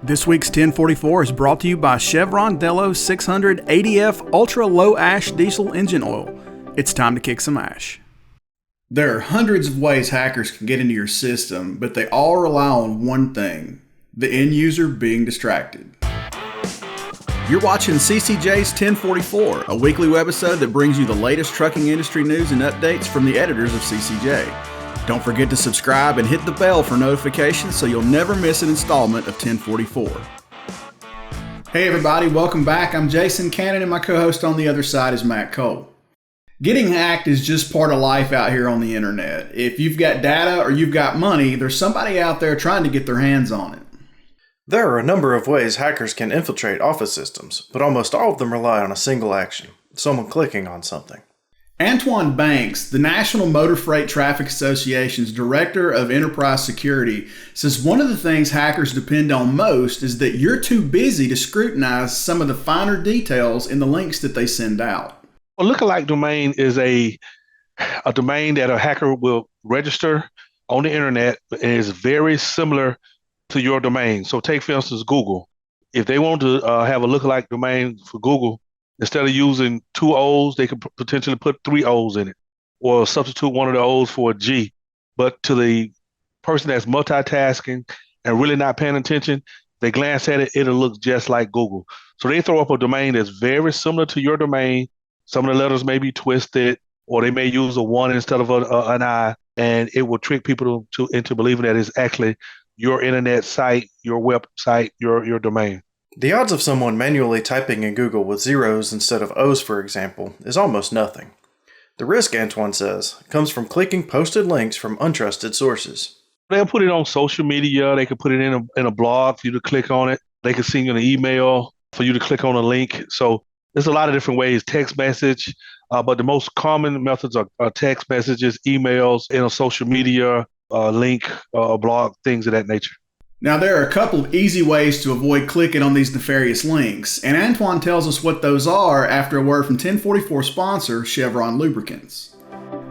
This week's 1044 is brought to you by Chevron Delo 600 ADF Ultra Low Ash Diesel Engine Oil. It's time to kick some ash. There are hundreds of ways hackers can get into your system, but they all rely on one thing: the end user being distracted. You're watching CCJ's 1044, a weekly webisode that brings you the latest trucking industry news and updates from the editors of CCJ. Don't forget to subscribe and hit the bell for notifications so you'll never miss an installment of 1044. Hey everybody, welcome back. I'm Jason Cannon and my co-host on the other side is Matt Cole. Getting hacked is just part of life out here on the internet. If you've got data or you've got money, there's somebody out there trying to get their hands on it. There are a number of ways hackers can infiltrate office systems, but almost all of them rely on a single action: someone clicking on something. Antwan Banks, the National Motor Freight Traffic Association's Director of Enterprise Security, says one of the things hackers depend on most is that you're too busy to scrutinize some of the finer details in the links that they send out. A lookalike domain is a domain that a hacker will register on the internet and is very similar to your domain. So take, for instance, Google. If they want to have a lookalike domain for Google, instead of using two O's, they could potentially put three O's in it or substitute one of the O's for a G. But to the person that's multitasking and really not paying attention, they glance at it, it'll look just like Google. So they throw up a domain that's very similar to your domain. Some of the letters may be twisted, or they may use a 1 instead of an I, and it will trick people into believing that it's actually your internet site, your website, your domain. The odds of someone manually typing in Google with zeros instead of O's, for example, is almost nothing. The risk, Antwan says, comes from clicking posted links from untrusted sources. They'll put it on social media. They could put it in a blog for you to click on it. They could send you an email for you to click on a link. So there's a lot of different ways. Text message, but the most common methods are text messages, emails, social media, link, blog, things of that nature. Now, there are a couple of easy ways to avoid clicking on these nefarious links, and Antwan tells us what those are after a word from 1044 sponsor Chevron Lubricants.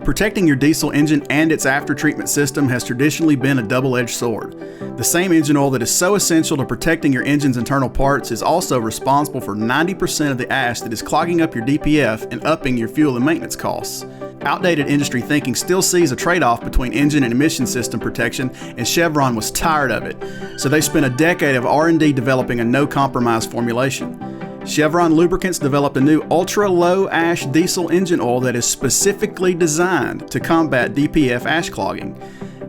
Protecting your diesel engine and its aftertreatment system has traditionally been a double-edged sword. The same engine oil that is so essential to protecting your engine's internal parts is also responsible for 90% of the ash that is clogging up your DPF and upping your fuel and maintenance costs. Outdated industry thinking still sees a trade-off between engine and emission system protection, and Chevron was tired of it. So they spent a decade of R&D developing a no-compromise formulation. Chevron Lubricants developed a new ultra-low ash diesel engine oil that is specifically designed to combat DPF ash clogging.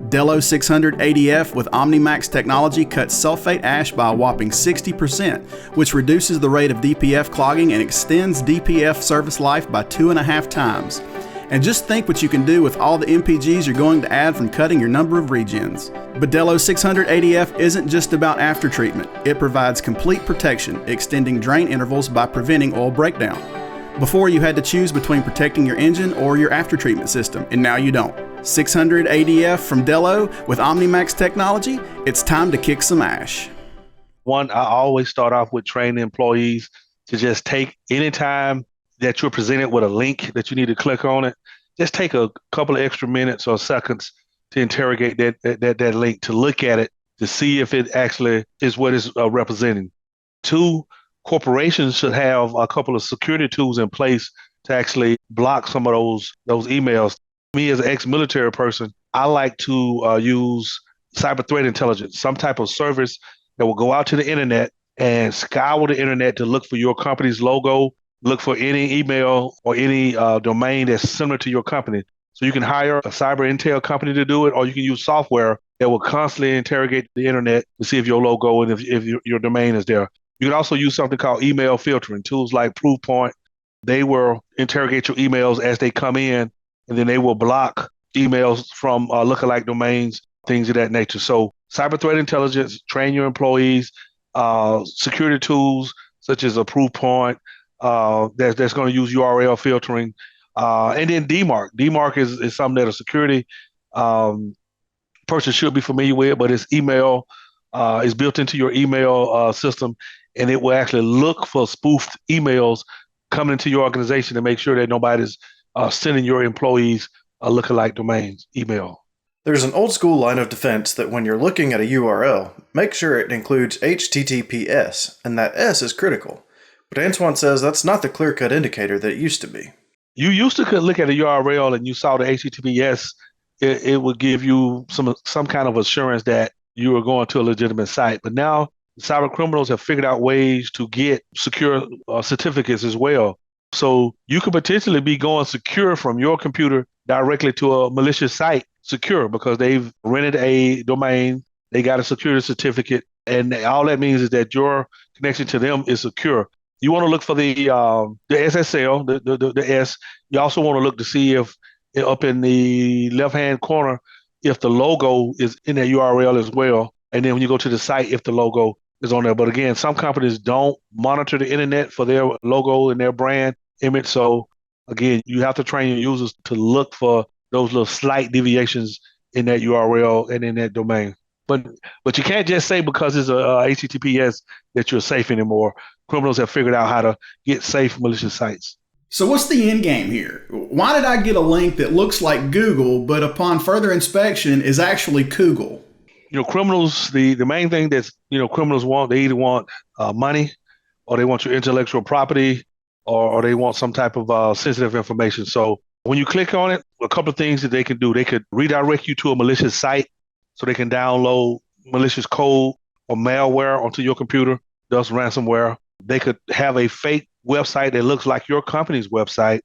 Delo 600 ADF with OmniMax technology cuts sulfate ash by a whopping 60%, which reduces the rate of DPF clogging and extends DPF service life by 2.5 times. And just think what you can do with all the MPGs you're going to add from cutting your number of regens. But Delo 600 ADF isn't just about aftertreatment. It provides complete protection, extending drain intervals by preventing oil breakdown. Before, you had to choose between protecting your engine or your aftertreatment system, and now you don't. 600 ADF from Delo with OmniMax technology, it's time to kick some ash. One, I always start off with training employees to just take any time that you're presented with a link that you need to click on it, just take a couple of extra minutes or seconds to interrogate that link, to look at it, to see if it actually is what it's representing. Two, corporations should have a couple of security tools in place to actually block some of those emails. Me as an ex-military person, I like to use cyber threat intelligence, some type of service that will go out to the internet and scour the internet to look for your company's logo, look for any email or any domain that's similar to your company. So you can hire a cyber intel company to do it, or you can use software that will constantly interrogate the internet to see if your logo and if your domain is there. You can also use something called email filtering. Tools like Proofpoint, they will interrogate your emails as they come in, and then they will block emails from lookalike domains, things of that nature. So cyber threat intelligence, train your employees, security tools such as a Proofpoint, that's going to use URL filtering, and then DMARC. DMARC is something that a security person should be familiar with, but it's email, is built into your email system, and it will actually look for spoofed emails coming into your organization to make sure that nobody's sending your employees lookalike domains email. There's an old school line of defense that when you're looking at a URL, make sure it includes HTTPS, and that S is critical. But Antwan says that's not the clear-cut indicator that it used to be. You used to could look at a URL and you saw the HTTPS, it would give you some kind of assurance that you were going to a legitimate site. But now cyber criminals have figured out ways to get secure certificates as well. So you could potentially be going secure from your computer directly to a malicious site, secure, because they've rented a domain, they got a security certificate, and all that means is that your connection to them is secure. You want to look for the SSL, the S. You also want to look to see if up in the left-hand corner, if the logo is in that URL as well. And then when you go to the site, if the logo is on there. But again, some companies don't monitor the internet for their logo and their brand image. So again, you have to train your users to look for those little slight deviations in that URL and in that domain. But you can't just say because it's a HTTPS that you're safe anymore. Criminals have figured out how to get safe malicious sites. So what's the end game here? Why did I get a link that looks like Google, but upon further inspection is actually Koogle? Criminals, the main thing that criminals want, they either want money, or they want your intellectual property, or they want some type of sensitive information. So when you click on it, a couple of things that they can do. They could redirect you to a malicious site so they can download malicious code or malware onto your computer, thus ransomware. They could have a fake website that looks like your company's website.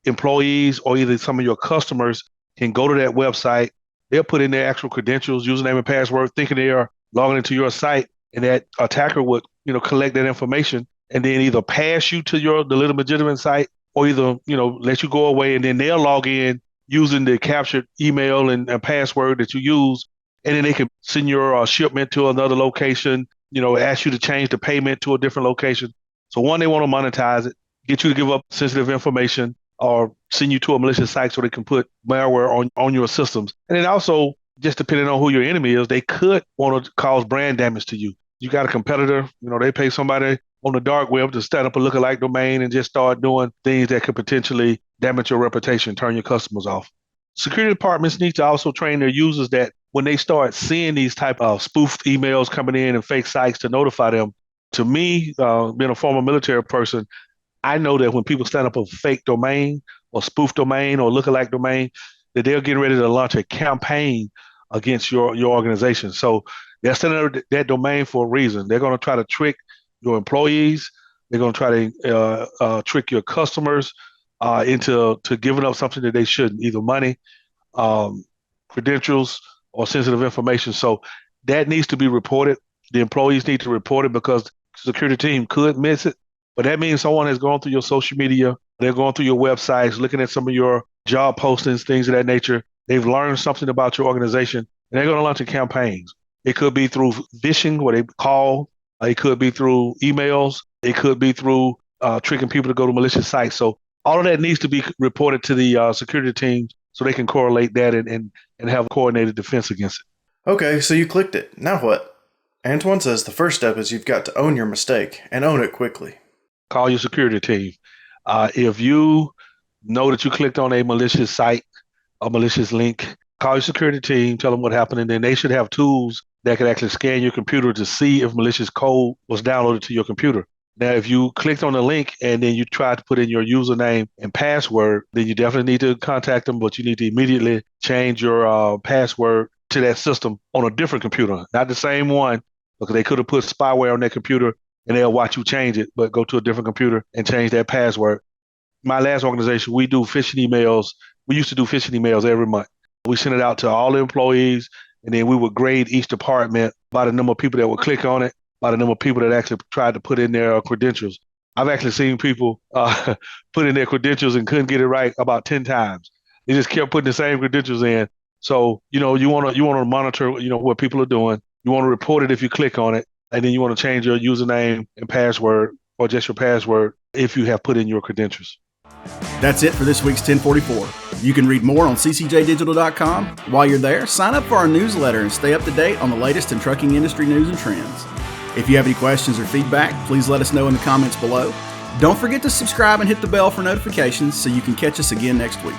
Employees or either some of your customers can go to that website. They'll put in their actual credentials, username and password, thinking they are logging into your site, and that attacker would, collect that information and then either pass you to the little legitimate site, or either, let you go away, and then they'll log in using the captured email and password that you use, and then they can send your shipment to another location, ask you to change the payment to a different location. So one, they want to monetize it, get you to give up sensitive information, or send you to a malicious site so they can put malware on your systems. And then also, just depending on who your enemy is, they could want to cause brand damage to you. You got a competitor, they pay somebody on the dark web to set up a lookalike domain and just start doing things that could potentially damage your reputation, turn your customers off. Security departments need to also train their users that when they start seeing these type of spoofed emails coming in and fake sites, to notify them. To me, being a former military person, I know that when people stand up a fake domain or spoof domain or lookalike domain, that they're getting ready to launch a campaign against your organization. So they're setting up that domain for a reason. They're going to try to trick your employees. They're going to try to trick your customers into giving up something that they shouldn't, either money, credentials, or sensitive information. So that needs to be reported. The employees need to report it because the security team could miss it. But that means someone has gone through your social media, they're going through your websites, looking at some of your job postings, things of that nature. They've learned something about your organization, and they're going to launch a campaigns. It could be through phishing, what they call. It could be through emails. It could be through tricking people to go to malicious sites. So all of that needs to be reported to the security team so they can correlate that and have a coordinated defense against it. Okay, so you clicked it. Now what? Antwan says the first step is you've got to own your mistake, and own it quickly. Call your security team. If you know that you clicked on a malicious site, a malicious link, call your security team, tell them what happened, and then they should have tools that can actually scan your computer to see if malicious code was downloaded to your computer. Now, if you clicked on the link and then you tried to put in your username and password, then you definitely need to contact them, but you need to immediately change your password to that system on a different computer, not the same one, because they could have put spyware on that computer and they'll watch you change it, but go to a different computer and change that password. My last organization, we do phishing emails. We used to do phishing emails every month. We sent it out to all the employees, and then we would grade each department by the number of people that would click on it, by the number of people that actually tried to put in their credentials. I've actually seen people put in their credentials and couldn't get it right about 10 times. They just kept putting the same credentials in. So, you want to monitor, what people are doing. You want to report it if you click on it. And then you want to change your username and password, or just your password, if you have put in your credentials. That's it for this week's 1044. You can read more on ccjdigital.com. While you're there, sign up for our newsletter and stay up to date on the latest in trucking industry news and trends. If you have any questions or feedback, please let us know in the comments below. Don't forget to subscribe and hit the bell for notifications so you can catch us again next week.